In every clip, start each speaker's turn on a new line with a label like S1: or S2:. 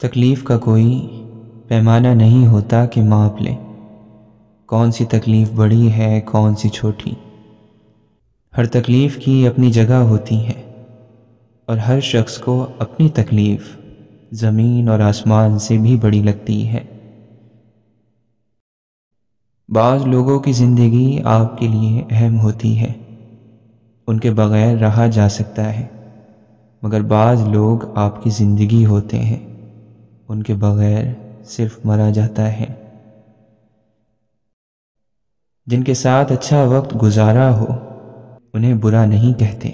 S1: تکلیف کا کوئی پیمانہ نہیں ہوتا کہ ماپ لے کون سی تکلیف بڑی ہے کون سی چھوٹی۔ ہر تکلیف کی اپنی جگہ ہوتی ہے اور ہر شخص کو اپنی تکلیف زمین اور آسمان سے بھی بڑی لگتی ہے۔ بعض لوگوں کی زندگی آپ کے لیے اہم ہوتی ہے، ان کے بغیر رہا جا سکتا ہے، مگر بعض لوگ آپ کی زندگی ہوتے ہیں، ان کے بغیر صرف مرا جاتا ہے۔ جن کے ساتھ اچھا وقت گزارا ہو انہیں برا نہیں کہتے،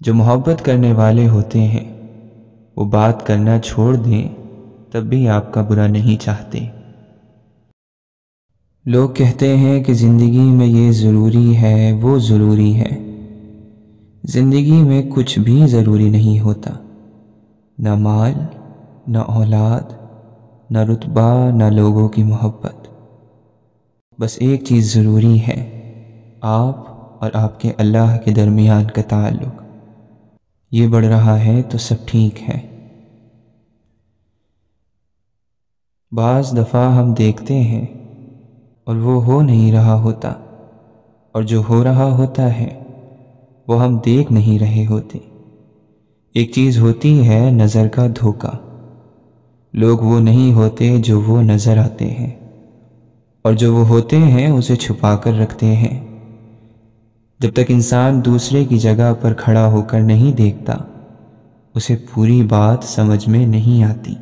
S1: جو محبت کرنے والے ہوتے ہیں وہ بات کرنا چھوڑ دیں تب بھی آپ کا برا نہیں چاہتے۔ لوگ کہتے ہیں کہ زندگی میں یہ ضروری ہے وہ ضروری ہے۔ زندگی میں کچھ بھی ضروری نہیں ہوتا، نہ مال، نہ اولاد، نہ رتبہ، نہ لوگوں کی محبت۔ بس ایک چیز ضروری ہے، آپ اور آپ کے اللہ کے درمیان کا تعلق۔ یہ بڑھ رہا ہے تو سب ٹھیک ہے۔ بعض دفعہ ہم دیکھتے ہیں اور وہ ہو نہیں رہا ہوتا، اور جو ہو رہا ہوتا ہے وہ ہم دیکھ نہیں رہے ہوتے۔ ایک چیز ہوتی ہے نظر کا دھوکہ، لوگ وہ نہیں ہوتے جو وہ نظر آتے ہیں، اور جو وہ ہوتے ہیں اسے چھپا کر رکھتے ہیں۔ جب تک انسان دوسرے کی جگہ پر کھڑا ہو کر نہیں دیکھتا اسے پوری بات سمجھ میں نہیں آتی۔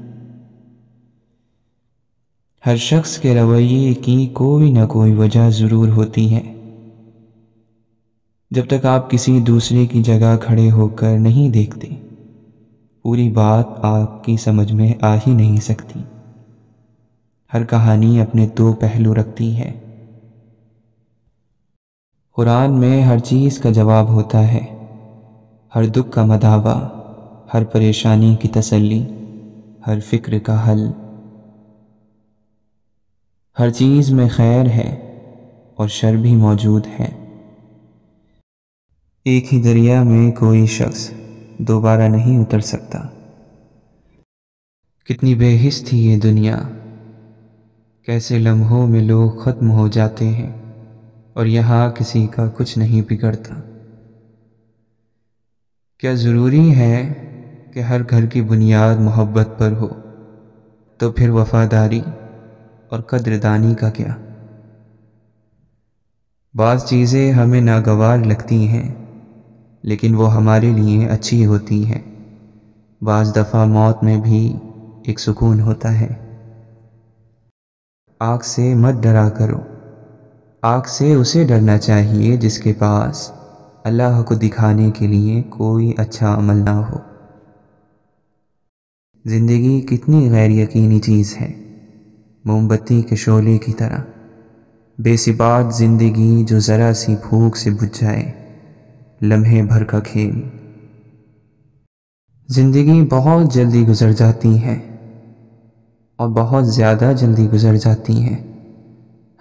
S1: ہر شخص کے رویے کی کوئی نہ کوئی وجہ ضرور ہوتی ہے۔ جب تک آپ کسی دوسرے کی جگہ کھڑے ہو کر نہیں دیکھتے پوری بات آپ کی سمجھ میں آ ہی نہیں سکتی۔ ہر کہانی اپنے دو پہلو رکھتی ہے۔ قرآن میں ہر چیز کا جواب ہوتا ہے، ہر دکھ کا مداوع، ہر پریشانی کی تسلی، ہر فکر کا حل۔ ہر چیز میں خیر ہے اور شر بھی موجود ہے۔ ایک ہی دریا میں کوئی شخص دوبارہ نہیں اتر سکتا۔ کتنی بے حس تھی یہ دنیا، کیسے لمحوں میں لوگ ختم ہو جاتے ہیں اور یہاں کسی کا کچھ نہیں بگڑتا۔ کیا ضروری ہے کہ ہر گھر کی بنیاد محبت پر ہو؟ تو پھر وفاداری اور قدردانی کا کیا؟ بعض چیزیں ہمیں ناگوار لگتی ہیں لیکن وہ ہمارے لیے اچھی ہوتی ہیں۔ بعض دفعہ موت میں بھی ایک سکون ہوتا ہے۔ آگ سے مت ڈرا کرو، آگ سے اسے ڈرنا چاہیے جس کے پاس اللہ کو دکھانے کے لیے کوئی اچھا عمل نہ ہو۔ زندگی کتنی غیر یقینی چیز ہے، موم بتی کے شعلے کی طرح، بے ثبات زندگی جو ذرا سی پھونک سے بجھ جائے، لمحے بھر کا کھیل۔ زندگی بہت جلدی گزر جاتی ہے اور بہت زیادہ جلدی گزر جاتی ہے،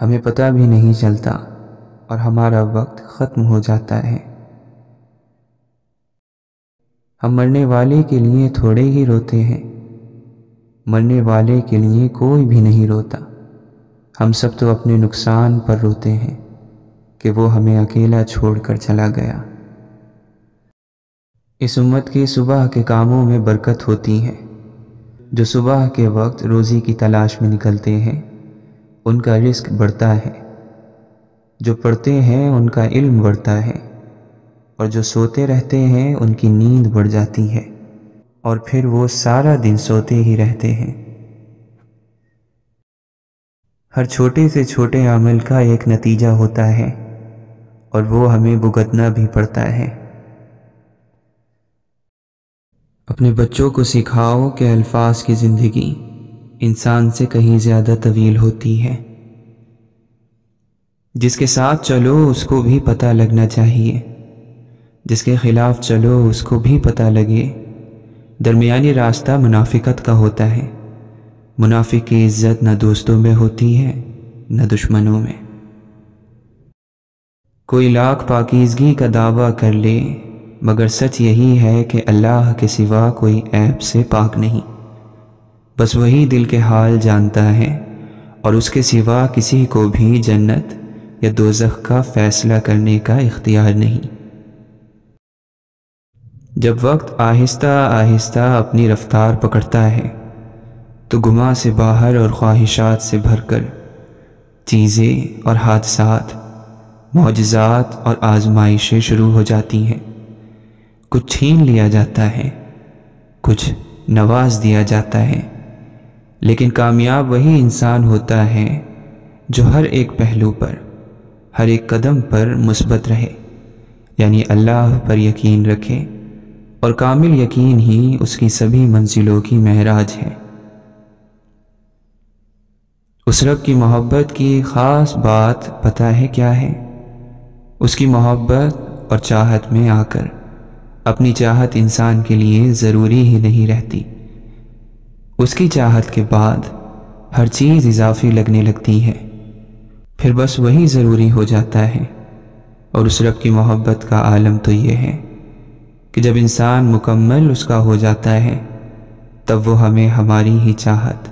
S1: ہمیں پتہ بھی نہیں چلتا اور ہمارا وقت ختم ہو جاتا ہے۔ ہم مرنے والے کے لیے تھوڑے ہی روتے ہیں، مرنے والے کے لیے کوئی بھی نہیں روتا۔ ہم سب تو اپنے نقصان پر روتے ہیں کہ وہ ہمیں اکیلا چھوڑ کر چلا گیا۔ اس امت کی صبح کے کاموں میں برکت ہوتی ہے۔ جو صبح کے وقت روزی کی تلاش میں نکلتے ہیں ان کا رزق بڑھتا ہے، جو پڑھتے ہیں ان کا علم بڑھتا ہے، اور جو سوتے رہتے ہیں ان کی نیند بڑھ جاتی ہے، اور پھر وہ سارا دن سوتے ہی رہتے ہیں۔ ہر چھوٹے سے چھوٹے عمل کا ایک نتیجہ ہوتا ہے اور وہ ہمیں بھگتنا بھی پڑتا ہے۔ اپنے بچوں کو سکھاؤ کہ الفاظ کی زندگی انسان سے کہیں زیادہ طویل ہوتی ہے۔ جس کے ساتھ چلو اس کو بھی پتہ لگنا چاہیے، جس کے خلاف چلو اس کو بھی پتہ لگے۔ درمیانی راستہ منافقت کا ہوتا ہے۔ منافق کی عزت نہ دوستوں میں ہوتی ہے نہ دشمنوں میں۔ کوئی لاکھ پاکیزگی کا دعویٰ کر لے مگر سچ یہی ہے کہ اللہ کے سوا کوئی عیب سے پاک نہیں، بس وہی دل کے حال جانتا ہے، اور اس کے سوا کسی کو بھی جنت یا دوزخ کا فیصلہ کرنے کا اختیار نہیں۔ جب وقت آہستہ آہستہ اپنی رفتار پکڑتا ہے تو گماں سے باہر اور خواہشات سے بھر کر چیزیں اور حادثات، معجزات اور آزمائشیں شروع ہو جاتی ہیں۔ کچھ چھین لیا جاتا ہے، کچھ نواز دیا جاتا ہے، لیکن کامیاب وہی انسان ہوتا ہے جو ہر ایک پہلو پر، ہر ایک قدم پر مثبت رہے، یعنی اللہ پر یقین رکھے، اور کامل یقین ہی اس کی سبھی منزلوں کی معراج ہے۔ اس رب کی محبت کی خاص بات پتہ ہے کیا ہے؟ اس کی محبت اور چاہت میں آ کر اپنی چاہت انسان کے لیے ضروری ہی نہیں رہتی۔ اس کی چاہت کے بعد ہر چیز اضافی لگنے لگتی ہے، پھر بس وہی ضروری ہو جاتا ہے۔ اور اس رب کی محبت کا عالم تو یہ ہے کہ جب انسان مکمل اس کا ہو جاتا ہے تب وہ ہمیں ہماری ہی چاہت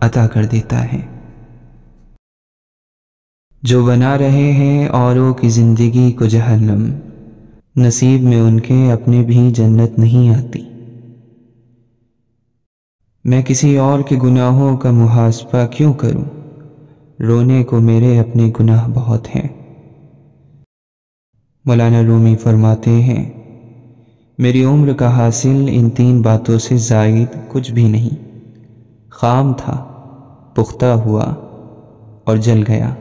S1: عطا کر دیتا ہے۔ جو بنا رہے ہیں اوروں کی زندگی کو جہنم، نصیب میں ان کے اپنے بھی جنت نہیں آتی۔ میں کسی اور کے گناہوں کا محاسبہ کیوں کروں، رونے کو میرے اپنے گناہ بہت ہیں۔ مولانا رومی فرماتے ہیں، میری عمر کا حاصل ان 3 باتوں سے زائد کچھ بھی نہیں، خام تھا، پختہ ہوا اور جل گیا۔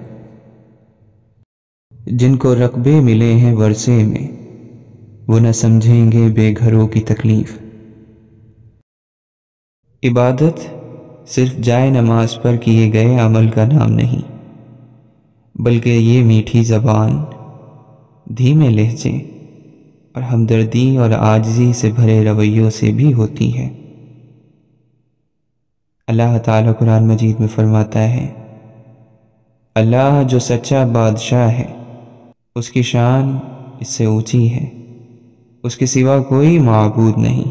S1: جن کو رقبے ملے ہیں ورثے میں، وہ نہ سمجھیں گے بے گھروں کی تکلیف۔ عبادت صرف جائے نماز پر کیے گئے عمل کا نام نہیں، بلکہ یہ میٹھی زبان، دھیمے لہجے اور ہمدردی اور عاجزی سے بھرے رویوں سے بھی ہوتی ہے۔ اللہ تعالیٰ قرآن مجید میں فرماتا ہے، اللہ جو سچا بادشاہ ہے اس کی شان اس سے اونچی ہے، اس کے سوا کوئی معبود نہیں،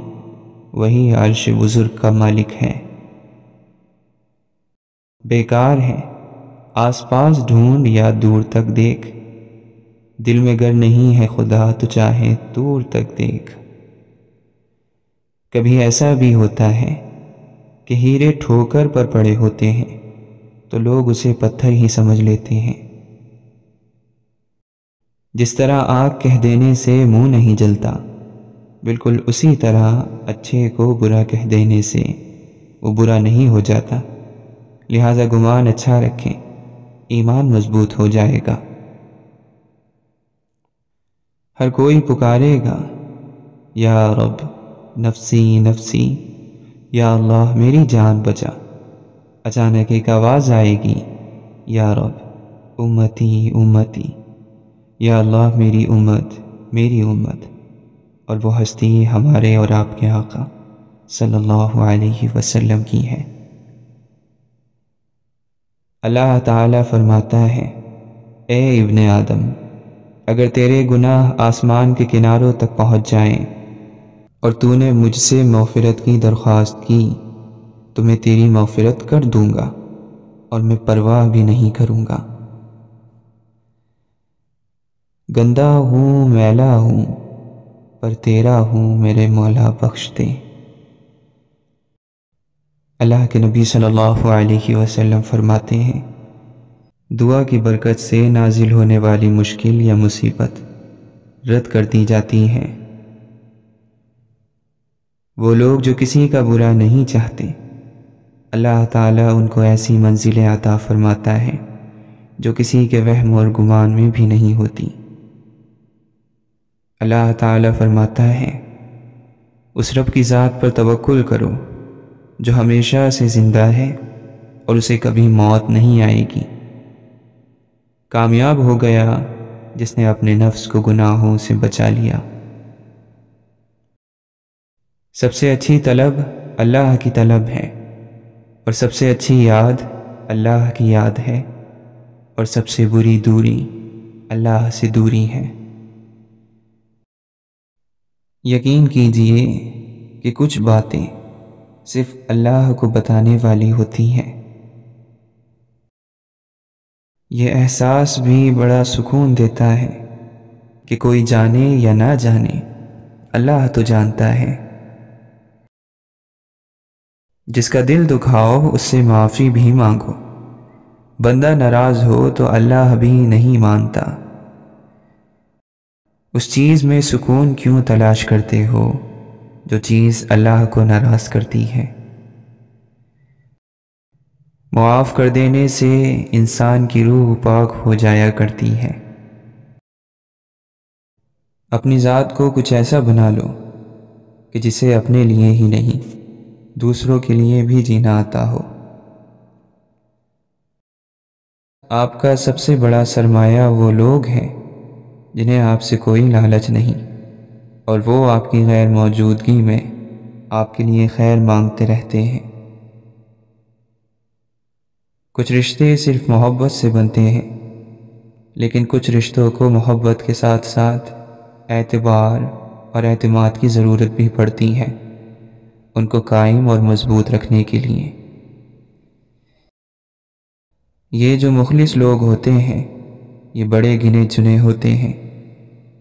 S1: وہی عرش بزرگ کا مالک ہے۔ بیکار ہے آس پاس ڈھونڈ یا دور تک دیکھ، دل میں گر نہیں ہے خدا تو چاہے دور تک دیکھ۔ کبھی ایسا بھی ہوتا ہے کہ ہیرے ٹھوکر پر پڑے ہوتے ہیں تو لوگ اسے پتھر ہی سمجھ لیتے ہیں۔ جس طرح آگ کہہ دینے سے منہ نہیں جلتا، بالکل اسی طرح اچھے کو برا کہہ دینے سے وہ برا نہیں ہو جاتا۔ لہٰذا گمان اچھا رکھیں، ایمان مضبوط ہو جائے گا۔ ہر کوئی پکارے گا یا رب نفسی نفسی، یا اللہ میری جان بچا۔ اچانک ایک آواز آئے گی، یا رب امتی امتی، یا اللہ میری امت میری امت، اور وہ ہستی ہمارے اور آپ کے آقا صلی اللہ علیہ وسلم کی ہے۔ اللہ تعالیٰ فرماتا ہے، اے ابن آدم، اگر تیرے گناہ آسمان کے کناروں تک پہنچ جائیں اور تو نے مجھ سے مغفرت کی درخواست کی تو میں تیری مغفرت کر دوں گا اور میں پرواہ بھی نہیں کروں گا۔ گندا ہوں میلا ہوں پر تیرا ہوں میرے مولا بخش دے۔ اللہ کے نبی صلی اللہ علیہ وسلم فرماتے ہیں، دعا کی برکت سے نازل ہونے والی مشکل یا مصیبت رد کر دی جاتی ہے۔ وہ لوگ جو کسی کا برا نہیں چاہتے، اللہ تعالیٰ ان کو ایسی منزلیں عطا فرماتا ہے جو کسی کے وہم اور گمان میں بھی نہیں ہوتی۔ اللہ تعالیٰ فرماتا ہے، اس رب کی ذات پر توکل کرو جو ہمیشہ سے زندہ ہے اور اسے کبھی موت نہیں آئے گی۔ کامیاب ہو گیا جس نے اپنے نفس کو گناہوں سے بچا لیا۔ سب سے اچھی طلب اللہ کی طلب ہے، اور سب سے اچھی یاد اللہ کی یاد ہے، اور سب سے بری دوری اللہ سے دوری ہے۔ یقین کیجئے کہ کچھ باتیں صرف اللہ کو بتانے والی ہوتی ہیں۔ یہ احساس بھی بڑا سکون دیتا ہے کہ کوئی جانے یا نہ جانے، اللہ تو جانتا ہے۔ جس کا دل دکھاؤ اس سے معافی بھی مانگو، بندہ ناراض ہو تو اللہ بھی نہیں مانتا۔ اس چیز میں سکون کیوں تلاش کرتے ہو جو چیز اللہ کو ناراض کرتی ہے؟ معاف کر دینے سے انسان کی روح پاک ہو جایا کرتی ہے۔ اپنی ذات کو کچھ ایسا بنا لو کہ جسے اپنے لیے ہی نہیں، دوسروں کے لیے بھی جینا آتا ہو۔ آپ کا سب سے بڑا سرمایہ وہ لوگ ہیں جنہیں آپ سے کوئی لالچ نہیں، اور وہ آپ کی غیر موجودگی میں آپ کے لیے خیر مانگتے رہتے ہیں۔ کچھ رشتے صرف محبت سے بنتے ہیں، لیکن کچھ رشتوں کو محبت کے ساتھ ساتھ اعتبار اور اعتماد کی ضرورت بھی پڑتی ہے، ان کو قائم اور مضبوط رکھنے کے لیے۔ یہ جو مخلص لوگ ہوتے ہیں یہ بڑے گنے چنے ہوتے ہیں،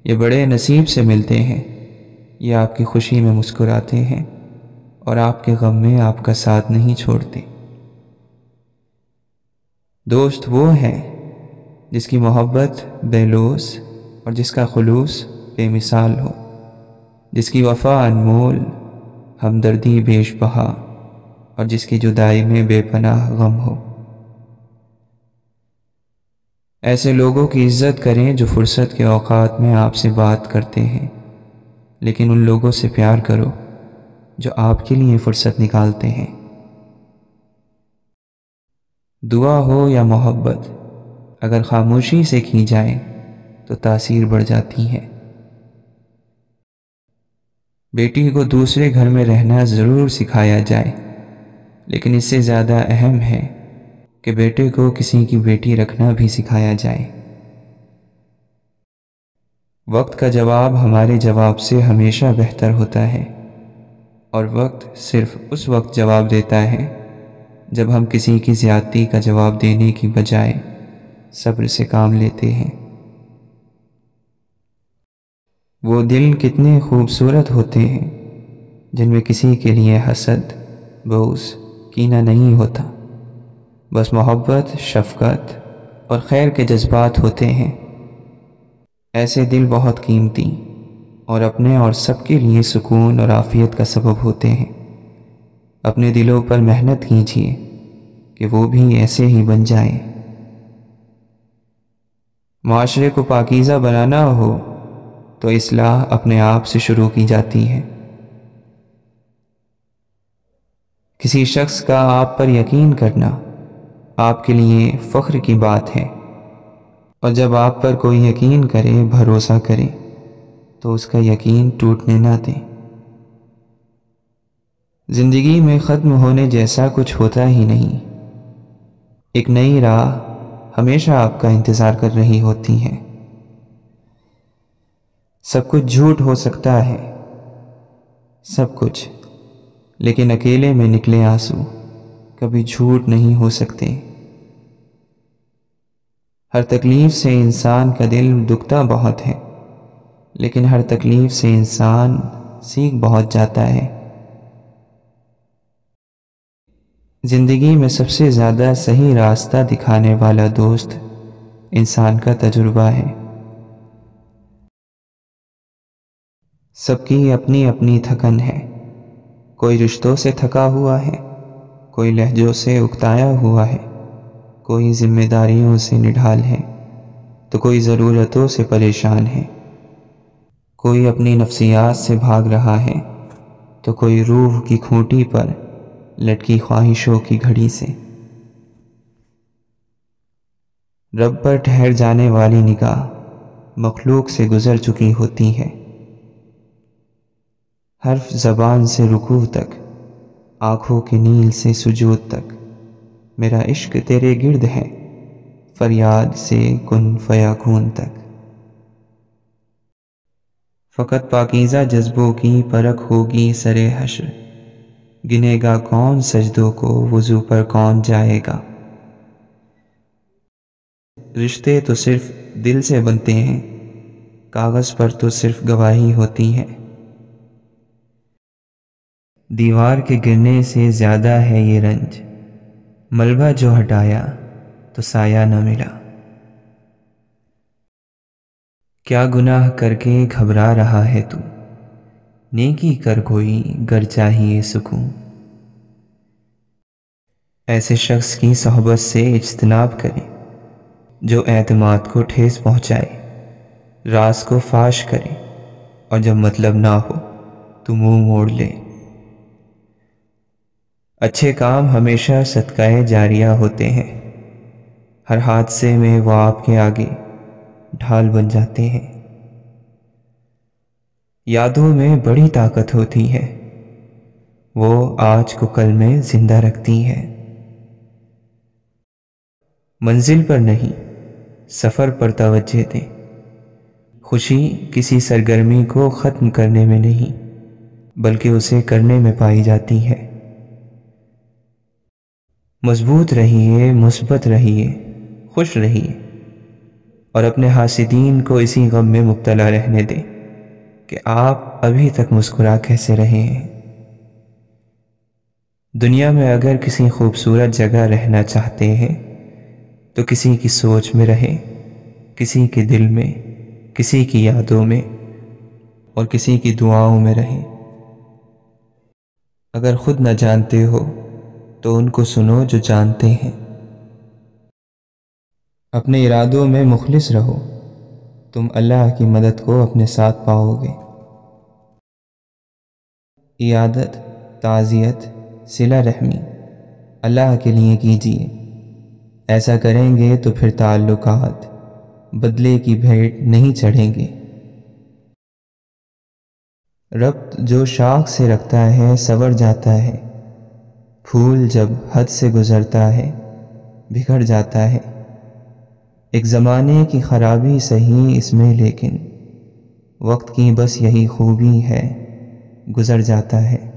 S1: یہ بڑے نصیب سے ملتے ہیں، یہ آپ کی خوشی میں مسکراتے ہیں اور آپ کے غم میں آپ کا ساتھ نہیں چھوڑتے۔ دوست وہ ہے جس کی محبت بے لوث اور جس کا خلوص بے مثال ہو، جس کی وفا انمول، ہمدردی بیش بہا، اور جس کی جدائی میں بے پناہ غم ہو۔ ایسے لوگوں کی عزت کریں جو فرصت کے اوقات میں آپ سے بات کرتے ہیں، لیکن ان لوگوں سے پیار کرو جو آپ کے لیے فرصت نکالتے ہیں۔ دعا ہو یا محبت، اگر خاموشی سے کی جائے تو تاثیر بڑھ جاتی ہے۔ بیٹی کو دوسرے گھر میں رہنا ضرور سکھایا جائے، لیکن اس سے زیادہ اہم ہے کہ بیٹے کو کسی کی بیٹی رکھنا بھی سکھایا جائے۔ وقت کا جواب ہمارے جواب سے ہمیشہ بہتر ہوتا ہے، اور وقت صرف اس وقت جواب دیتا ہے جب ہم کسی کی زیادتی کا جواب دینے کی بجائے صبر سے کام لیتے ہیں۔ وہ دل کتنے خوبصورت ہوتے ہیں جن میں کسی کے لیے حسد، بغض، کینہ نہیں ہوتا، بس محبت، شفقت اور خیر کے جذبات ہوتے ہیں۔ ایسے دل بہت قیمتی اور اپنے اور سب کے لیے سکون اور عافیت کا سبب ہوتے ہیں۔ اپنے دلوں پر محنت کیجیے کہ وہ بھی ایسے ہی بن جائیں۔ معاشرے کو پاکیزہ بنانا ہو تو اصلاح اپنے آپ سے شروع کی جاتی ہے۔ کسی شخص کا آپ پر یقین کرنا آپ کے لیے فخر کی بات ہے، اور جب آپ پر کوئی یقین کرے، بھروسہ کرے، تو اس کا یقین ٹوٹنے نہ دیں۔ زندگی میں ختم ہونے جیسا کچھ ہوتا ہی نہیں، ایک نئی راہ ہمیشہ آپ کا انتظار کر رہی ہوتی ہے۔ سب کچھ جھوٹ ہو سکتا ہے، سب کچھ، لیکن اکیلے میں نکلے آنسو کبھی جھوٹ نہیں ہو سکتے۔ ہر تکلیف سے انسان کا دل دکھتا بہت ہے، لیکن ہر تکلیف سے انسان سیکھ بہت جاتا ہے۔ زندگی میں سب سے زیادہ صحیح راستہ دکھانے والا دوست انسان کا تجربہ ہے۔ سب کی اپنی اپنی تھکن ہے، کوئی رشتوں سے تھکا ہوا ہے، کوئی لہجوں سے اکتایا ہوا ہے، کوئی ذمہ داریوں سے نڈھال ہے، تو کوئی ضرورتوں سے پریشان ہے، کوئی اپنی نفسیات سے بھاگ رہا ہے، تو کوئی روح کی کھوٹی پر لٹکی خواہشوں کی گھڑی سے۔ رب پر ٹھہر جانے والی نگاہ مخلوق سے گزر چکی ہوتی ہے۔ حرف زبان سے رکوع تک، آنکھوں کے نیل سے سجود تک، میرا عشق تیرے گرد ہے، فریاد سے کن فیکون تک۔ فقط پاکیزہ جذبوں کی پرکھ ہوگی سرے حشر، گنے گا کون سجدوں کو وضو پر کون جائے گا۔ رشتے تو صرف دل سے بنتے ہیں، کاغذ پر تو صرف گواہی ہوتی ہے۔ دیوار کے گرنے سے زیادہ ہے یہ رنج، ملبہ جو ہٹایا تو سایہ نہ ملا۔ کیا گناہ کر کے گھبرا رہا ہے تو، نیکی کر کوئی گر چاہیے سکون۔ ایسے شخص کی صحبت سے اجتناب کریں جو اعتماد کو ٹھیس پہنچائے، راز کو فاش کرے اور جب مطلب نہ ہو تو منہ موڑ لے۔ اچھے کام ہمیشہ صدقہ جاریہ ہوتے ہیں، ہر حادثے میں وہ آپ کے آگے ڈھال بن جاتے ہیں۔ یادوں میں بڑی طاقت ہوتی ہے، وہ آج کو کل میں زندہ رکھتی ہے۔ منزل پر نہیں سفر پر توجہ دیں، خوشی کسی سرگرمی کو ختم کرنے میں نہیں بلکہ اسے کرنے میں پائی جاتی ہے۔ مضبوط رہیے، مثبت رہیے، خوش رہیے اور اپنے حاسدین کو اسی غم میں مبتلا رہنے دیں کہ آپ ابھی تک مسکرا کیسے رہے ہیں۔ دنیا میں اگر کسی خوبصورت جگہ رہنا چاہتے ہیں تو کسی کی سوچ میں رہیں، کسی کے دل میں، کسی کی یادوں میں اور کسی کی دعاؤں میں رہیں۔ اگر خود نہ جانتے ہو تو ان کو سنو جو جانتے ہیں۔ اپنے ارادوں میں مخلص رہو، تم اللہ کی مدد کو اپنے ساتھ پاؤ گے۔ عیادت، تعزیت، صلہ رحمی اللہ کے لیے کیجیے، ایسا کریں گے تو پھر تعلقات بدلے کی بھیٹ نہیں چڑھیں گے۔ ربط جو شاخ سے رکھتا ہے سنور جاتا ہے، پھول جب حد سے گزرتا ہے بکھر جاتا ہے۔ ایک زمانے کی خرابی سہی اس میں لیکن وقت کی بس یہی خوبی ہے، گزر جاتا ہے۔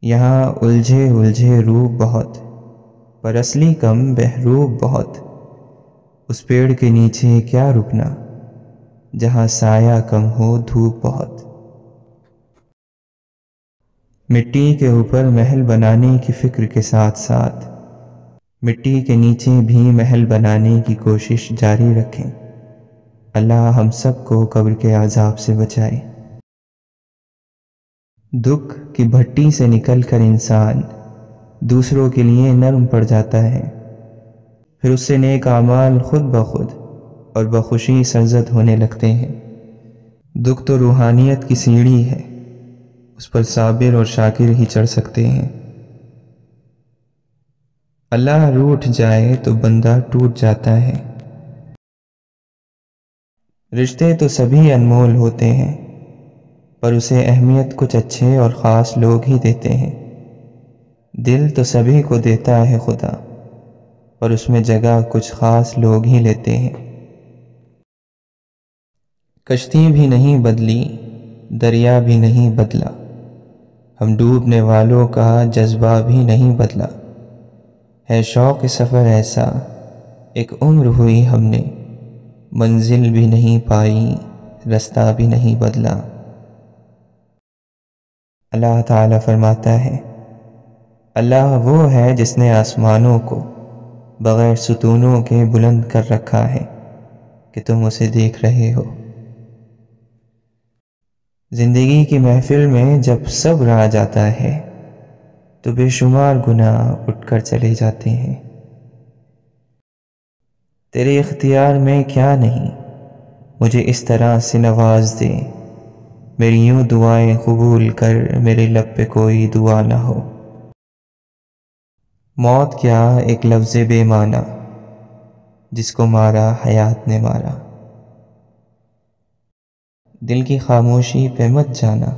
S1: یہاں الجھے الجھے روح بہت پر اصلی کم بہروب بہت، اس پیڑ کے نیچے کیا رکنا جہاں سایہ کم ہو دھوپ بہت۔ مٹی کے اوپر محل بنانے کی فکر کے ساتھ ساتھ مٹی کے نیچے بھی محل بنانے کی کوشش جاری رکھیں۔ اللہ ہم سب کو قبر کے عذاب سے بچائے۔ دکھ کی بھٹی سے نکل کر انسان دوسروں کے لیے نرم پڑ جاتا ہے، پھر اس سے نیک اعمال خود بخود اور بخوشی سرزد ہونے لگتے ہیں۔ دکھ تو روحانیت کی سیڑھی ہے، اس پر صابر اور شاکر ہی چڑھ سکتے ہیں۔ اللہ روٹھ جائے تو بندہ ٹوٹ جاتا ہے۔ رشتے تو سبھی انمول ہوتے ہیں پر اسے اہمیت کچھ اچھے اور خاص لوگ ہی دیتے ہیں۔ دل تو سبھی کو دیتا ہے خدا اور اس میں جگہ کچھ خاص لوگ ہی لیتے ہیں۔ کشتی بھی نہیں بدلی، دریا بھی نہیں بدلا، ہم ڈوبنے والوں کا جذبہ بھی نہیں بدلا۔ ہے شوق سفر ایسا، ایک عمر ہوئی ہم نے، منزل بھی نہیں پائی، رستہ بھی نہیں بدلا۔ اللہ تعالیٰ فرماتا ہے، اللہ وہ ہے جس نے آسمانوں کو بغیر ستونوں کے بلند کر رکھا ہے کہ تم اسے دیکھ رہے ہو۔ زندگی کی محفل میں جب صبر آ جاتا ہے تو بے شمار گناہ اٹھ کر چلے جاتے ہیں۔ تیرے اختیار میں کیا نہیں، مجھے اس طرح سے نواز دے، میری یوں دعائیں قبول کر، میرے لب پہ کوئی دعا نہ ہو۔ موت کیا ایک لفظ بے معنی، جس کو مارا حیات نے مارا۔ دل کی خاموشی پہ مت جانا،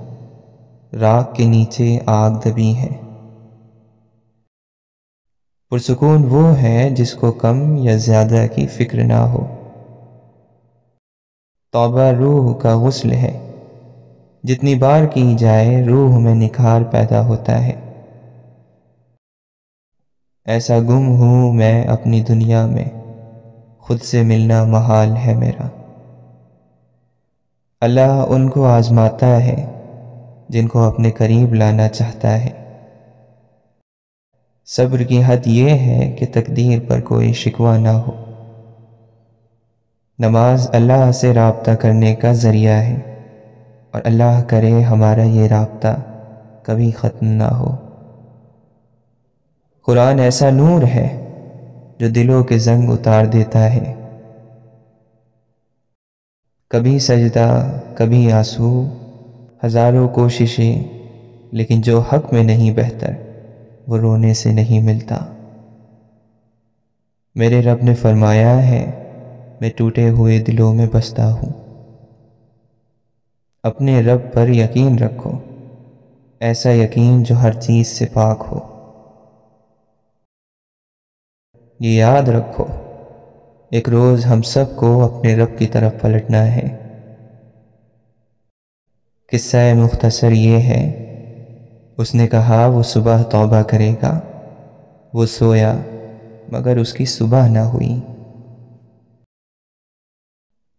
S1: راکھ کے نیچے آگ دبی ہے۔ پرسکون وہ ہے جس کو کم یا زیادہ کی فکر نہ ہو۔ توبہ روح کا غسل ہے، جتنی بار کی جائے روح میں نکھار پیدا ہوتا ہے۔ ایسا گم ہوں میں اپنی دنیا میں، خود سے ملنا محال ہے میرا۔ اللہ ان کو آزماتا ہے جن کو اپنے قریب لانا چاہتا ہے۔ صبر کی حد یہ ہے کہ تقدیر پر کوئی شکوہ نہ ہو۔ نماز اللہ سے رابطہ کرنے کا ذریعہ ہے، اور اللہ کرے ہمارا یہ رابطہ کبھی ختم نہ ہو۔ قرآن ایسا نور ہے جو دلوں کے زنگ اتار دیتا ہے۔ کبھی سجدہ، کبھی آنسو، ہزاروں کوششیں، لیکن جو حق میں نہیں بہتر وہ رونے سے نہیں ملتا۔ میرے رب نے فرمایا ہے میں ٹوٹے ہوئے دلوں میں بستا ہوں۔ اپنے رب پر یقین رکھو، ایسا یقین جو ہر چیز سے پاک ہو۔ یہ یاد رکھو ایک روز ہم سب کو اپنے رب کی طرف پلٹنا ہے۔ قصہ مختصر یہ ہے، اس نے کہا وہ صبح توبہ کرے گا، وہ سویا مگر اس کی صبح نہ ہوئی۔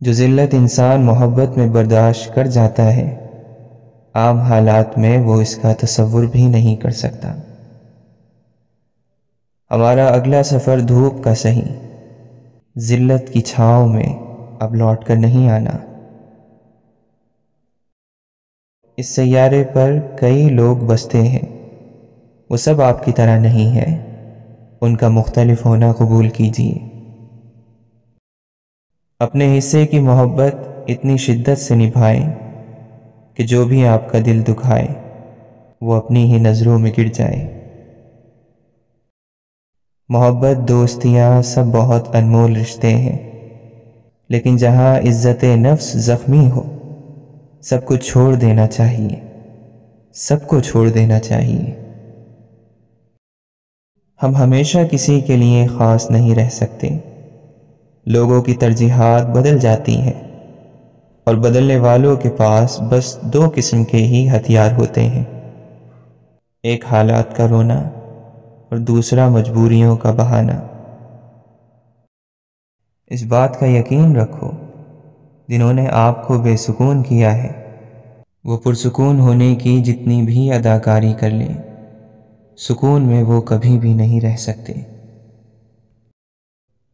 S1: جو ذلت انسان محبت میں برداشت کر جاتا ہے، عام حالات میں وہ اس کا تصور بھی نہیں کر سکتا۔ ہمارا اگلا سفر دھوپ کا سہی، ذلت کی چھاؤں میں اب لوٹ کر نہیں آنا۔ اس سیارے پر کئی لوگ بستے ہیں، وہ سب آپ کی طرح نہیں ہے، ان کا مختلف ہونا قبول کیجیے۔ اپنے حصے کی محبت اتنی شدت سے نبھائیں کہ جو بھی آپ کا دل دکھائے وہ اپنی ہی نظروں میں گر جائے۔ محبت، دوستیاں سب بہت انمول رشتے ہیں، لیکن جہاں عزت نفس زخمی ہو سب کچھ چھوڑ دینا چاہیے، سب کو چھوڑ دینا چاہیے۔ ہم ہمیشہ کسی کے لیے خاص نہیں رہ سکتے، لوگوں کی ترجیحات بدل جاتی ہیں، اور بدلنے والوں کے پاس بس دو قسم کے ہی ہتھیار ہوتے ہیں، ایک حالات کا رونا اور دوسرا مجبوریوں کا بہانہ۔ اس بات کا یقین رکھو جنہوں نے آپ کو بے سکون کیا ہے وہ پرسکون ہونے کی جتنی بھی اداکاری کر لیں، سکون میں وہ کبھی بھی نہیں رہ سکتے۔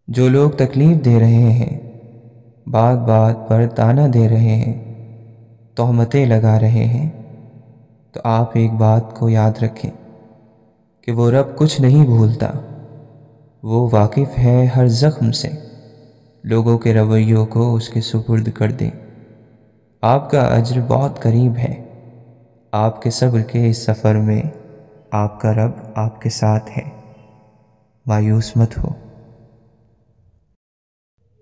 S1: جو لوگ تکلیف دے رہے ہیں، بات بات پر تانا دے رہے ہیں، تہمتیں لگا رہے ہیں، تو آپ ایک بات کو یاد رکھیں کہ وہ رب کچھ نہیں بھولتا، وہ واقف ہے ہر زخم سے۔ لوگوں کے رویوں کو اس کے سپرد کر دیں، آپ کا اجر بہت قریب ہے۔ آپ کے صبر کے اس سفر میں آپ کا رب آپ کے ساتھ ہے، مایوس مت ہو۔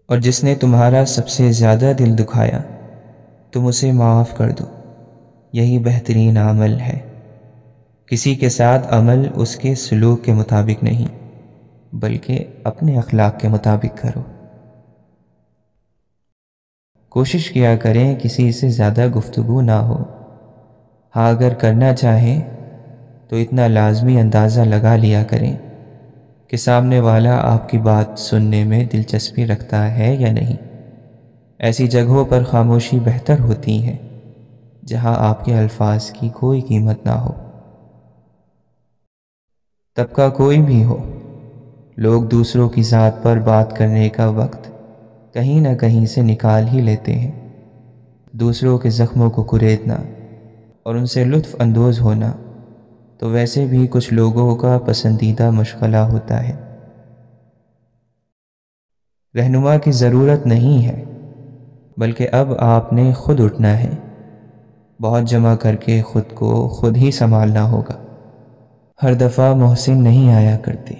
S1: اور جس نے تمہارا سب سے زیادہ دل دکھایا تم اسے معاف کر دو، یہی بہترین عمل ہے۔ کسی کے ساتھ عمل اس کے سلوک کے مطابق نہیں بلکہ اپنے اخلاق کے مطابق کرو۔ کوشش کیا کریں کسی سے زیادہ گفتگو نہ ہو، ہاں اگر کرنا چاہیں تو اتنا لازمی اندازہ لگا لیا کریں کہ سامنے والا آپ کی بات سننے میں دلچسپی رکھتا ہے یا نہیں۔ ایسی جگہوں پر خاموشی بہتر ہوتی ہے جہاں آپ کے الفاظ کی کوئی قیمت نہ ہو۔ طبقہ کوئی بھی ہو، لوگ دوسروں کی ذات پر بات کرنے کا وقت کہیں نہ کہیں سے نکال ہی لیتے ہیں۔ دوسروں کے زخموں کو کریدنا اور ان سے لطف اندوز ہونا تو ویسے بھی کچھ لوگوں کا پسندیدہ مشغلہ ہوتا ہے۔ رہنما کی ضرورت نہیں ہے، بلکہ اب آپ نے خود اٹھنا ہے، بہت جمع کر کے خود کو خود ہی سنبھالنا ہوگا۔ ہر دفعہ محسن نہیں آیا کرتے،